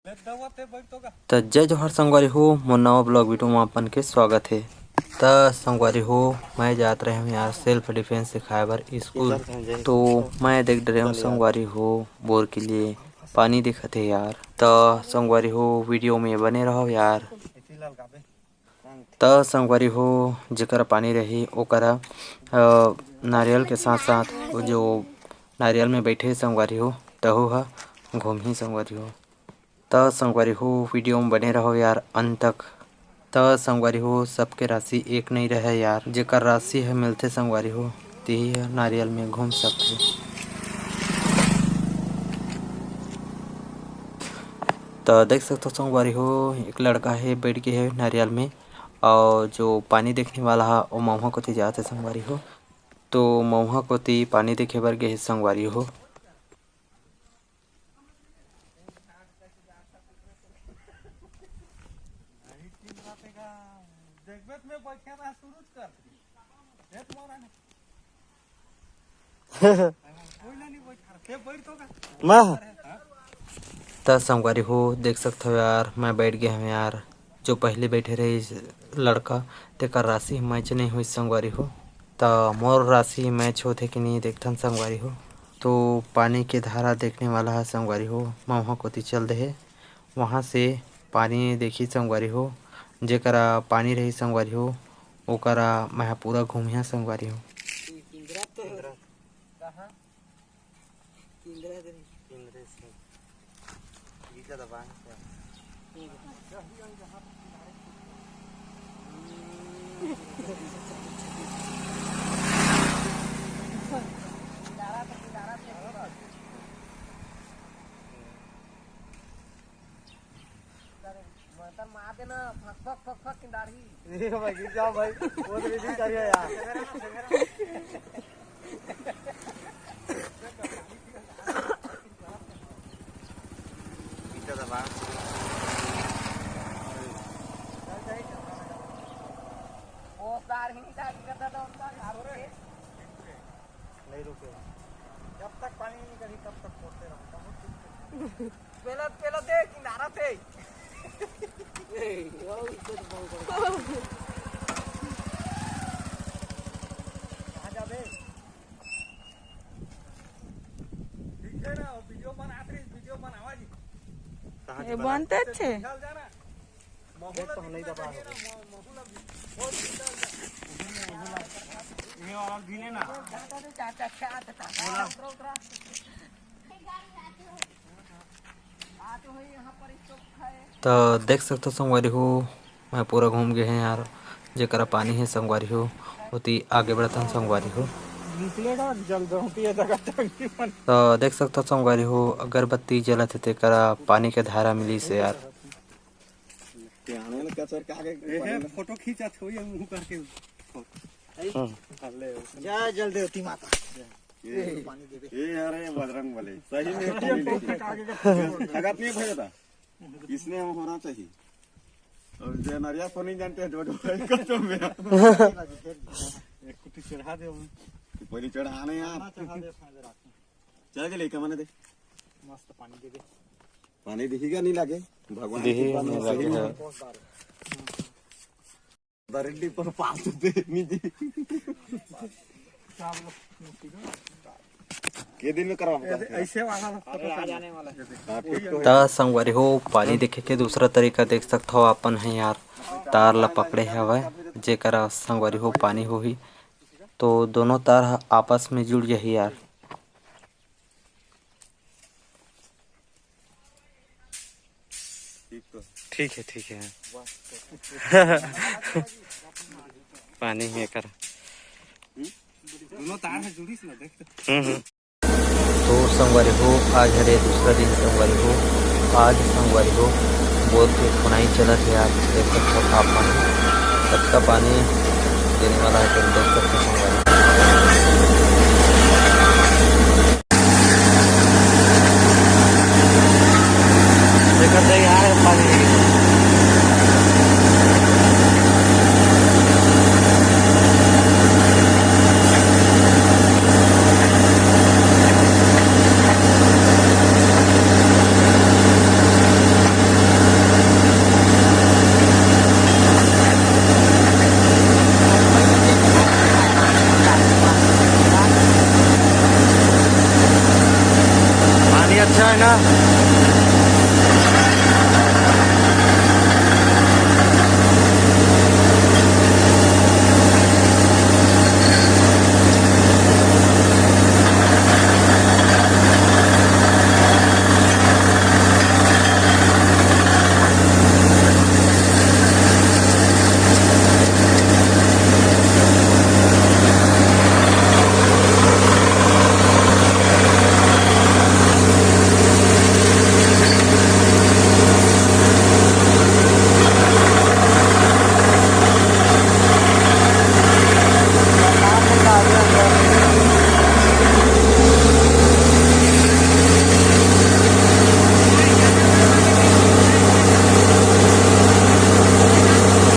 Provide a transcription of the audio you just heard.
तो जय जोहर संगवारी हो, मोर नवा ब्लॉग वीडियो में अपन के स्वागत है। तो संगवारी हो, मैं जात रहे हूँ यार सेल्फ डिफेंस सिखाए बर स्कूल। तो मैं देख रहे हूँ संगवारी हो बोर के लिए पानी दिखत है यार। तो संगवारी हो वीडियो में बने रहो यार। तो संगवारी हो जेकर पानी रही ओकरा नारियल के साथ साथ वो जो नारियल में बैठे संगवारी हो तहु हा घूम ही संगवारी हो। तो संगवारी हो वीडियो में बने रहो यार अंत तक। तो संगवारी हो सबके राशि एक नहीं रहे यार, जेकर राशि है मिलते संगवारी हो तेही है नारियल में घूम सकते। तो देख सकते हो संगवारी हो एक लड़का है बैठ के है नारियल में, और जो पानी देखने वाला है वो महुआ कोती जाते संगवारी हो। तो महुआ कोती पानी देखे बर गए संगवारी हो। तो संगवारी हो देख सकते हो यार मैं बैठ गया हूँ यार। जो पहले बैठे रहे लड़का तेकर राशि मैच नहीं हुई संगवारी हो। तो मोर राशि मैच होते कि नहीं देखथन संगवारी हो। तो पानी के धारा देखने वाला है संगवारी हो, मैं वहाँ कोती चल दे वहाँ से पानी देखी संगवारी हो। जेकरा पानी रही संगवारी हो ओकरा मैं पूरा घूमिया संगवारी हो। मार देना फक फक फक की दाढ़ी ये भाई गिर जाओ भाई वो तो विधि करिए यार। वो कार ही नहीं करता था उनका नहीं रुके जब तक पानी नहीं निकली तब तक छोड़ते रहो। पहला थे किनारा थे बनते अच्छे तो देख सकते हो संगवारी हो मैं पूरा घूम गए हैं यार। जेकरा पानी है संगवारी हो उती आगे बढ़ता हूँ संगवारी हो। तो देख सकते हो संगवारी हो अगरबत्ती जलत है तेकरा पानी के धारा मिली से यार। फोटो खींचा करके जय जल देवती माता ये अरे बजरंग बली सही में लगत नहीं भैया था इसने हम होना चाहिए। और जे नरिया को नहीं जानते जो कस्टम में एक कुटी चढ़ा दे पहले चढ़ाने यार चल के लेके मने दे मस्त पानी दे दे पानी दिखेगा नहीं लगे भगवान नहीं लगे दरडी पर पास दे नीचे के दिन में करवा ऐसे वाला आ जाने वाला है। तो संगवारी हो पानी देखे के दूसरा तरीका देख सकते हो अपन है यार। तार ला पकड़े हवे जेकरा संगवारी हो पानी हो ही तो दोनों तार आपस में जुड़ जाही यार। ठीक है पानी में कर दोनों तार है जुड़ी ना देख। तो संगवारी हो आज हरे दूसरा दिन संगवारी हो। आज संगवारी हो बोर के खुनाई चलत है यार। देख सकते हो आप सबका पानी देने वाला है तो देख सकते संगवारी। देखते यार पानी